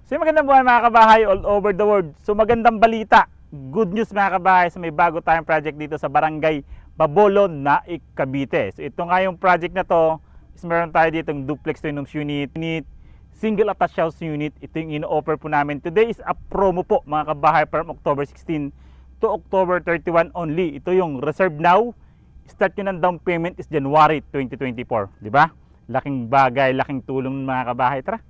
So magandang buhay mga kabahay all over the world. So magandang balita, good news mga kabahay, so may bago tayong project dito sa Barangay Mabolo, Naik, Cavite. So ito nga yung project na to, is meron tayo dito yung duplex twin rooms unit, single attached house unit. Ito yung ino-offer po namin. Today is a promo po mga kabahay from October 16 to October 31 only. Ito yung reserve now. Start nyo ng down payment is January 2024. Diba? Laking bagay, laking tulong mga kabahay. Tara!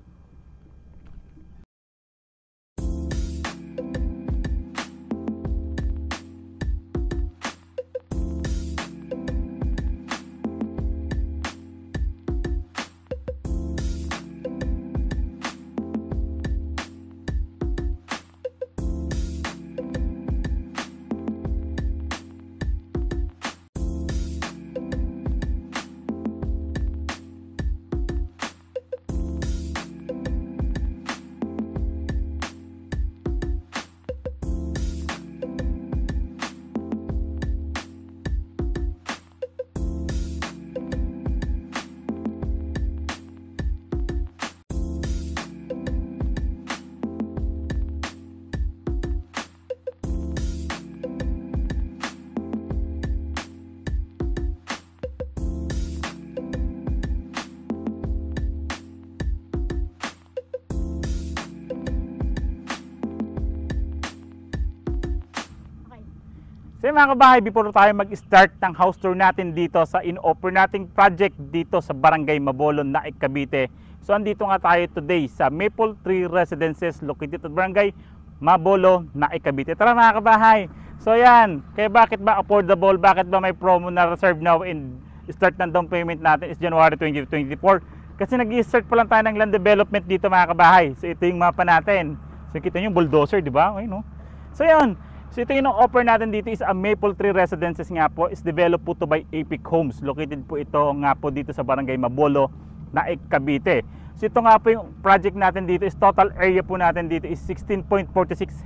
So mga kabahay, before tayo mag-start ng house tour natin dito sa in-offer nating project dito sa Barangay Mabolo, Naik, Cavite. So andito nga tayo today sa Maple Tree Residences located at Barangay Mabolo, Naik, Cavite. Tara mga kabahay. So yan, kaya bakit ba affordable? Bakit ba may promo na reserve now and start ng down payment natin is January 2024? Kasi nag-i-start pa lang tayo ng land development dito mga kabahay. So ito yung mapa natin. So kita nyo yung bulldozer, di ba? Okay, no? So yan. So ito yung offer natin dito is a Maple Tree Residences nga po, is developed po to by Epic Homes. Located po ito nga po dito sa Barangay Mabolo, Naik, Cavite. So ito nga po yung project natin dito is total area po natin dito is 16.46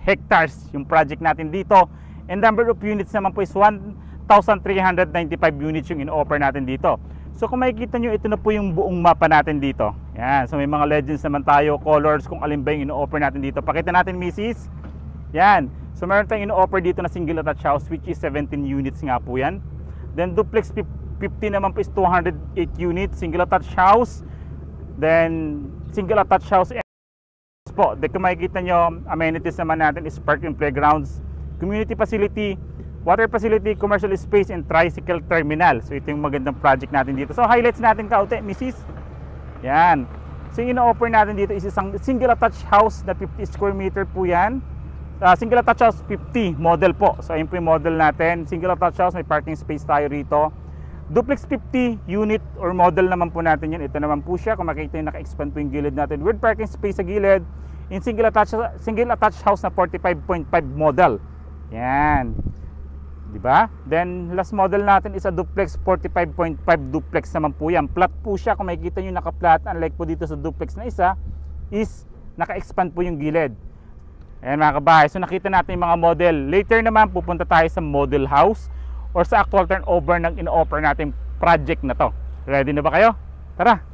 hectares yung project natin dito. And number of units naman po is 1,395 units yung in-offer natin dito. So kung makikita nyo, ito na po yung buong mapa natin dito. Yan. So may mga legends naman tayo, colors, kung alin ba yung in-offer natin dito. Pakita natin, Mrs. Yan. So meron tayong in-offer dito na single attached house which is 17 units nga po yan. Then duplex 50 naman po is 208 units, single attached house. Then single attached house po. Then kung makikita nyo, amenities naman natin is parking, playgrounds, community facility, water facility, commercial space, and tricycle terminal. So ito yung magandang project natin dito. So highlights natin kaunti, Mrs. Yan. So yung in-offer natin dito is isang single attached house na 50 square meter po yan. Single attached house 50 model po. So ayun po yung model natin. Single attached house, may parking space tayo rito. Duplex 50 unit or model naman po natin yan. Ito naman po siya. Kung makikita yung naka-expand po yung gilid natin with parking space sa gilid. In single attached house na 45.5 model. Yan. Diba? Then last model natin is a duplex 45.5 duplex naman po yan. Flat po siya. Kung makikita nyo naka-flat, unlike po dito sa duplex na isa, is naka-expand po yung gilid. Ayan mga kabahay, so nakita natin yung mga model. Later naman pupunta tayo sa model house or sa actual turnover ng in-offer natin project na to. Ready na ba kayo? Tara!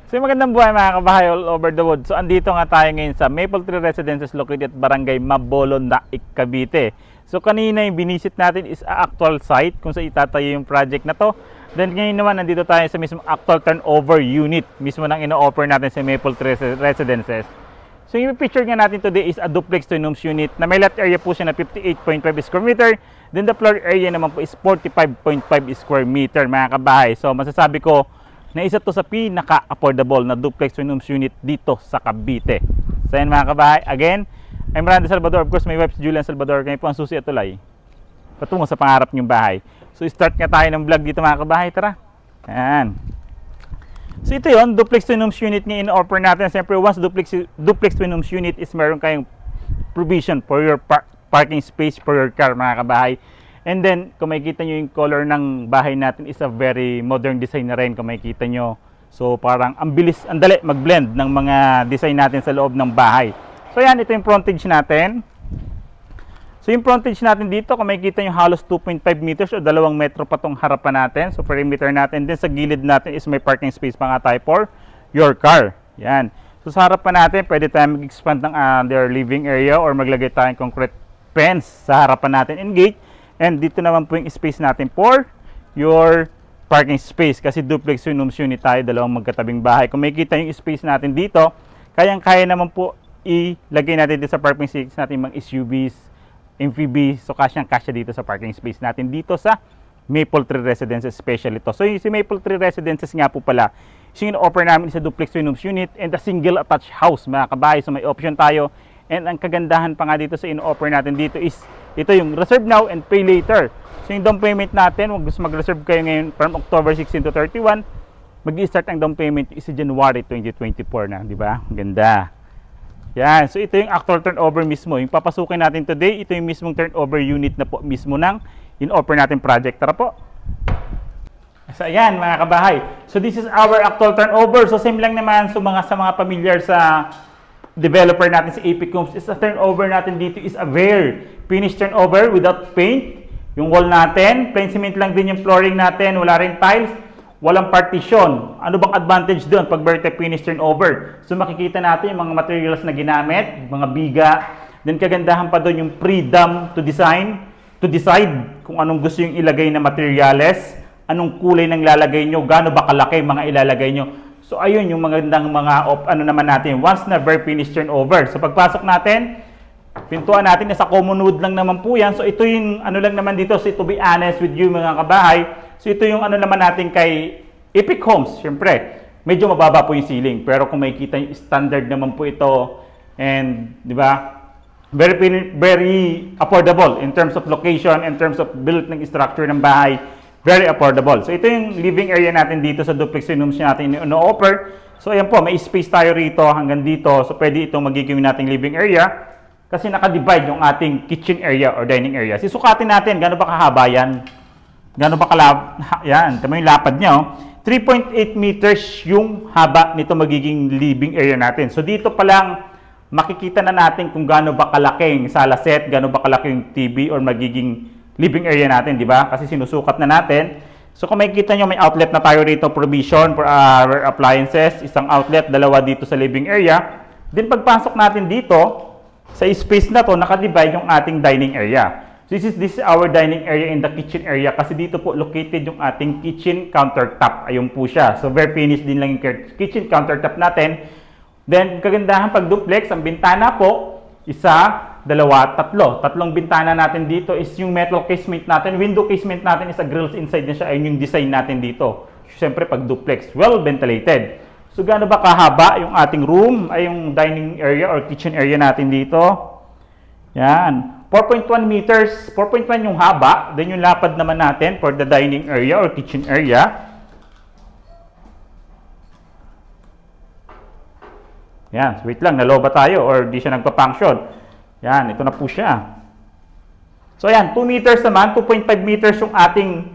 So magandang buhay mga kabahay all over the world. So andito nga tayo ngayon sa Maple Tree Residences located at Barangay Mabolo, Naik, Cavite. So kanina yung binisit natin is actual site kung saan itatayo yung project na to. Then ngayon naman nandito tayo sa mismo actual turnover unit mismo ng in-offer natin sa Maple Tree Residences. So yung picture nga natin today is a duplex twin rooms unit na may lot area po siya na 58.5 square meter. Then the floor area naman po is 45.5 square meter mga kabahay. So masasabi ko na isa to sa pinaka-affordable na duplex twin rooms unit dito sa Cavite. So yan mga kabahay, again, I'm Randy Salvador. Of course, my wife is Julian Salvador. Kami po ang susi at tulay patungo sa pangarap niyong bahay. So start nga tayo ng vlog dito mga kabahay. Tara. Yan. So ito yon, duplex twin rooms unit nga in-offer natin. Siyempre once duplex twin rooms unit is meron kayong provision for your parking space for your car mga kabahay. And then kung makikita nyo yung color ng bahay natin is a very modern design na rin kung makikita nyo. So parang ang bilis, ang dali mag-blend ng mga design natin sa loob ng bahay. So yan, ito yung frontage natin. So yung frontage natin dito, kung makikita nyo halos 2.5 meters o 2 metro pa tong harapan natin. So perimeter natin. Then sa gilid natin is may parking space pa nga tayo for your car. Yan. So So sa harapan natin, pwede tayong mag-expand ng their living area or maglagay tayong concrete fence sa harapan natin and gate. And dito naman po yung space natin for your parking space. Kasi duplex unit tayo, dalawang magkatabing bahay. Kung makikita yung space natin dito, kayang-kaya naman po ilagay natin dito sa parking space natin mga SUVs, MPV. So kasyang-kasya dito sa parking space natin dito sa Maple Tree Residences, special ito. So yung si Maple Tree Residences nga po pala, yung in-offer namin sa duplex unit and a single attached house, mga kabahay. So may option tayo. And ang kagandahan pa nga dito sa in-offer natin dito is, ito yung reserve now and pay later. So yung down payment natin, kung gusto mag-reserve kayo ngayon from October 16 to 31, mag-i-start ang down payment is January 2024 na, di ba? Ganda. Yan. So ito yung actual turnover mismo. Yung papasukin natin today, ito yung mismong turnover unit na po mismo ng in-offer natin project. Tara po. So ayan mga kabahay. So this is our actual turnover. So same lang naman sa mga familiar sa developer natin sa Epic Homes. Is a turnover natin dito is a bare finished turnover without paint. Yung wall natin, plain cement lang din yung flooring natin. Wala rin tiles. Walang partition. Ano bang advantage doon pag bare finished turnover? So makikita natin yung mga materials na ginamit, mga biga. Then kagandahan pa doon yung freedom to decide kung anong gusto yung ilagay na materyales, anong kulay nang lalagay nyo, gaano ba kalaki mga ilalagay nyo. So ayun yung magandang mga ano naman natin once na very finished turnover. So pagpasok natin, pintuan natin nasa common wood lang naman po yan. So ito yung ano lang naman dito. So to be honest with you mga kabahay, so ito yung ano naman natin kay Epic Homes. Siyempre, medyo mababa po yung ceiling. Pero kung makikita yung standard naman po ito, and di ba, very affordable in terms of location, in terms of built ng structure ng bahay, very affordable. So ito yung living area natin dito sa duplex rooms natin ino-offer. So ayan po, may space tayo rito hanggang dito. So pwede itong magiging nating living area kasi naka-divide yung ating kitchen area or dining area. Sisukatin natin, gaano ba kahaba yan? Gaano ba yan, tama yung lapad niya, oh. 3.8 meters yung haba nito magiging living area natin. So dito pa lang makikita na natin kung gaano ba kalaking sala set, gaano ba kalaking TV or magiging living area natin, di ba? Kasi sinusukat na natin. So kung makikita nyo, may outlet na tayo rito, provision for our appliances, isang outlet, dalawa dito sa living area. Then pagpasok natin dito, sa space na to, nakadivide yung ating dining area. So this is our dining area in the kitchen area kasi dito po located yung ating kitchen countertop. Ayun po siya. So very finished din lang yung kitchen countertop natin. Then, kagandahan pag duplex, ang bintana po, isa, dalawa, tatlo. Tatlong bintana natin dito is yung metal casement natin. Window casement natin is a grills inside na siya. Ayun yung design natin dito. Siyempre, pag duplex, well ventilated. So, gaano ba kahaba yung ating room, ay yung dining area or kitchen area natin dito? Yan. 4.1 meters. 4.1 yung haba. Then, yung lapad naman natin for the dining area or kitchen area. Yan, wait lang, naloba tayo or di siya nagpa-function. Yan, ito na po siya. So yan, 2 meters naman, 2.5 meters yung ating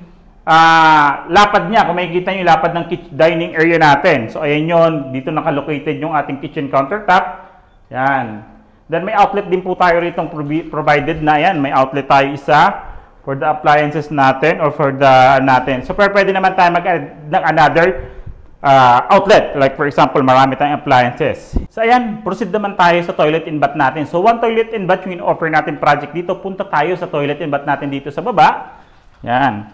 lapad niya. Kung makikita nyo yung lapad ng dining area natin. So ayan yun, dito nakalocated yung ating kitchen countertop. Yan. Then may outlet din po tayo rito provided na yan. May outlet tayo isa for the appliances natin or for the natin. So pwede naman tayo mag-add ng another outlet, like for example, marami tayong appliances. So ayan, proceed naman tayo sa toilet and bath natin. So one toilet and bath yung in-offer natin project dito. Punta tayo sa toilet and bath natin dito sa baba. Yan.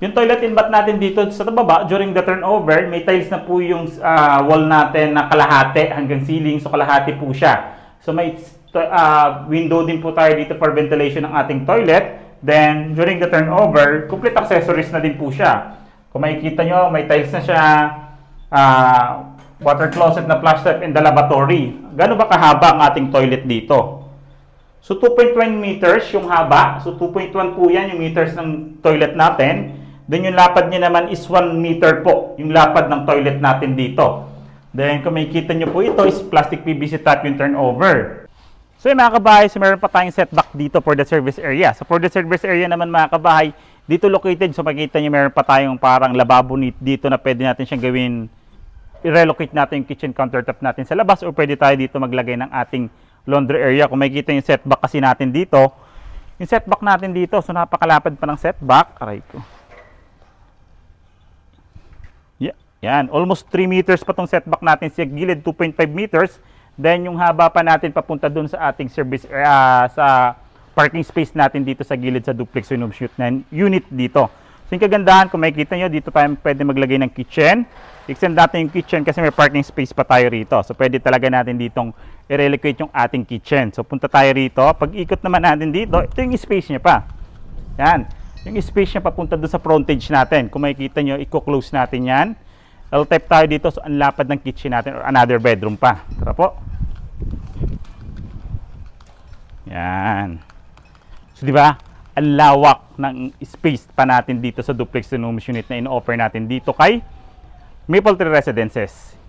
Yung toilet and bath natin dito sa baba, during the turnover, may tiles na po yung wall natin na kalahati hanggang ceiling. So kalahati po siya. So may window din po tayo dito for ventilation ng ating toilet. Then during the turnover, complete accessories na din po siya. Kung makikita nyo, may tiles na siya, water closet na flush tap in the lavatory. Gano'n ba kahaba ang ating toilet dito? So 2.1 meters yung haba. So 2.1 po yan yung meters ng toilet natin. Then yung lapad niya naman is 1 meter po, yung lapad ng toilet natin dito. Then kung makikita nyo po ito is plastic PVC tap yung turnover. So yung mga kabahay, so meron pa tayong setback dito for the service area. So for the service area naman mga kabahay, dito located, so makikita nyo meron pa tayong parang lababo dito na pwede natin siyang gawin, i-relocate natin yung kitchen countertop natin sa labas or pwede tayo dito maglagay ng ating laundry area. Kung makikita yung setback kasi natin dito, yung setback natin dito, so napakalapad pa ng setback. Aray ko. Yeah, Yan, almost 3 meters pa tong setback natin sa gilid, 2.5 meters. Then yung haba pa natin papunta dun sa ating service sa parking space natin dito sa gilid sa duplex unit dito. So yung kagandahan, kung makikita nyo, dito tayo pwede maglagay ng kitchen. Extend natin yung kitchen kasi may parking space pa tayo rito. So pwede talaga natin ditong i-relocate yung ating kitchen. So punta tayo rito. Pag ikot naman natin dito, ito yung space niya pa. Yan. Yung space niya papunta doon sa frontage natin. Kung makikita nyo, i-close natin yan. L-type tayo dito. So ang lapad ng kitchen natin or another bedroom pa. Tara po. Yan. So, di ba? Ang lawak ng space pa natin dito sa duplex autonomous unit na in-offer natin dito kay Maple Tree Residences.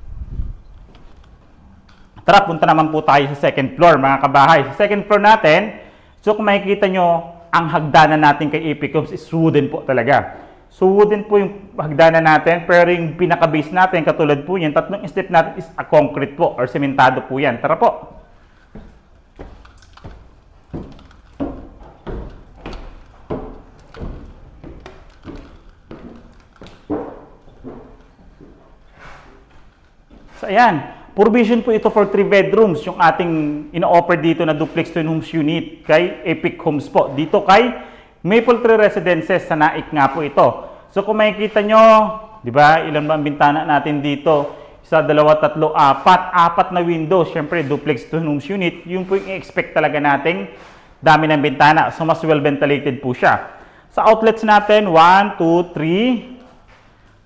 Tara, punta naman po tayo sa second floor, mga kabahay. Sa second floor natin, so kung makikita nyo, ang hagdanan natin kay Epic Homes is wooden po talaga. So, wooden po yung hagdanan natin, pero yung pinaka-base natin, katulad po yan, tatlong step natin is a concrete po or sementado po yan. Tara po. So, ayan. Provision po ito for 3 bedrooms, yung ating ino-offer dito na duplex twin homes unit kay Epic Homes po. Dito kay Maple Tree Residences sa Naik nga po ito. So, kung makikita nyo, di ba, ilan ba ang bintana natin dito? 1, 2, 3, 4. 4 na windows. Siyempre, duplex twin homes unit. Yung po yung i-expect talaga nating dami ng bintana. So, mas well ventilated po siya. Sa outlets natin, 1, 2, 3.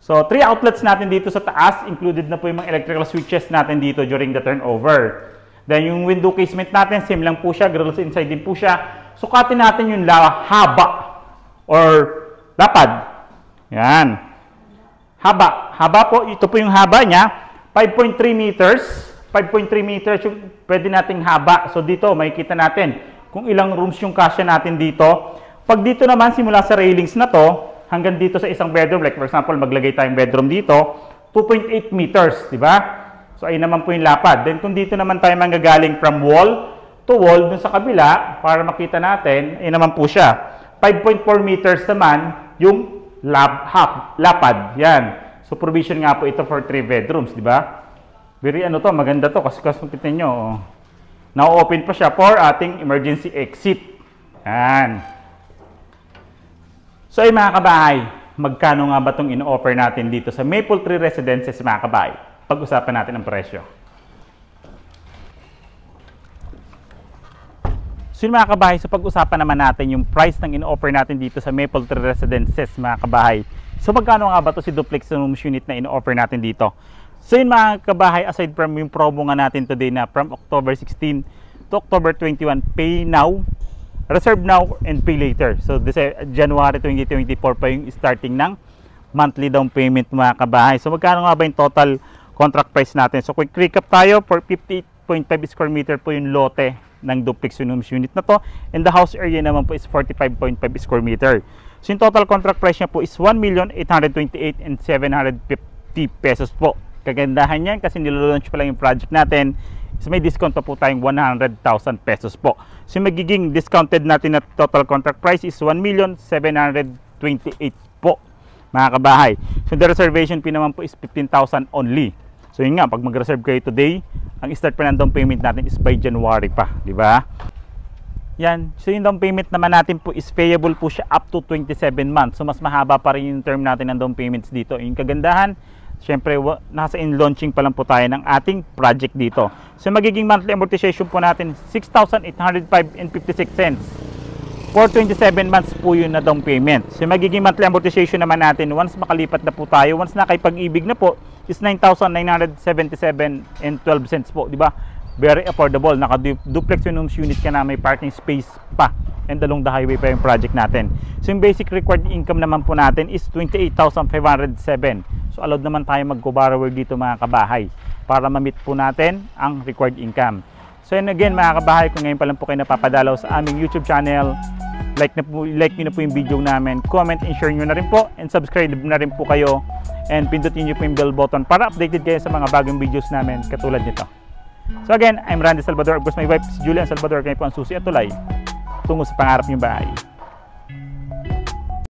So, 3 outlets natin dito sa taas. Included na po yung mga electrical switches natin dito during the turnover. Then, yung window casement natin, same lang po siya. Grills inside din po siya. Sukatin natin yung haba or lapad. Yan. Haba. Haba po. Ito po yung haba niya. 5.3 meters. 5.3 meters yung pwede nating haba. So, dito, makikita natin kung ilang rooms yung kasya natin dito. Pag dito naman, simula sa railings na to, hanggang dito sa isang bedroom, like for example, maglagay tayong bedroom dito, 2.8 meters, di ba? So, ayun naman po yung lapad. Then, kung dito naman tayo manggagaling from wall to wall, dun sa kabila, para makita natin, ayun naman po siya. 5.4 meters naman yung lapad. Yan. So, provision nga po ito for 3 bedrooms, di ba? Very ano to, maganda to, kasi kita nyo, na-open pa siya for ating emergency exit. Yan. So ay mga kabahay, magkano nga ba itong in-offer natin dito sa Maple Tree Residences mga kabahay? Pag-usapan natin ang presyo. So yun mga kabahay, so pag-usapan naman natin yung price ng in-offer natin dito sa Maple Tree Residences mga kabahay. So magkano nga ba ito si duplex rooms unit na in-offer natin dito? So yun mga kabahay, aside from yung promo nga natin today na from October 16 to October 21, pay now, reserve now and pay later. So, January 2024 pa yung starting ng monthly down payment mga kabahay. So, magkano nga ba yung total contract price natin? So, quick recap tayo. For 58.5 square meter po yung lote ng duplex homes unit na to. And the house area naman po is 45.5 square meter. So, yung total contract price niya po is 1,828,750 pesos po. Kagandahan yan kasi nilalaunch pa lang yung project natin. So, may discount pa po tayong 100,000 pesos po. So, magiging discounted natin na total contract price is 1,728,000 po, mga kabahay. So, the reservation fee naman po is 15,000 only. So, yun nga, pag mag-reserve kayo today, ang start pa ng down payment natin is by January pa, di ba? Yan. So, yung down payment naman natin po is payable po siya up to 27 months. So, mas mahaba pa rin yung term natin ng down payments dito. Yung kagandahan, siyempre, nasa in-launching pa lang po tayo ng ating project dito. So, magiging monthly amortization po natin, 6,805.56 for 27 months po yun na down payment. So, magiging monthly amortization naman natin, once makalipat na po tayo, once nakipag-ibig na po, is 9,977.12 po, di ba? Very affordable. Naka-duplex homes unit ka na, may parking space pa, and along the highway pa yung project natin. So, yung basic required income naman po natin is 28,507. So, allowed naman tayo mag-co-borrower dito mga kabahay para ma-meet po natin ang required income. So, and again mga kabahay, kung ngayon pa lang po kayo napapadalaw sa aming YouTube channel, like nyo na po yung video namin, comment and share nyo na rin po, and subscribe na rin po kayo, and pindutin nyo po yung bell button para updated kayo sa mga bagong videos namin katulad nito. So again, I'm Randy Salvador. Of course, my wife is Julian Salvador. Kayo po ang susi at tulay tungo sa pangarap niyong bahay.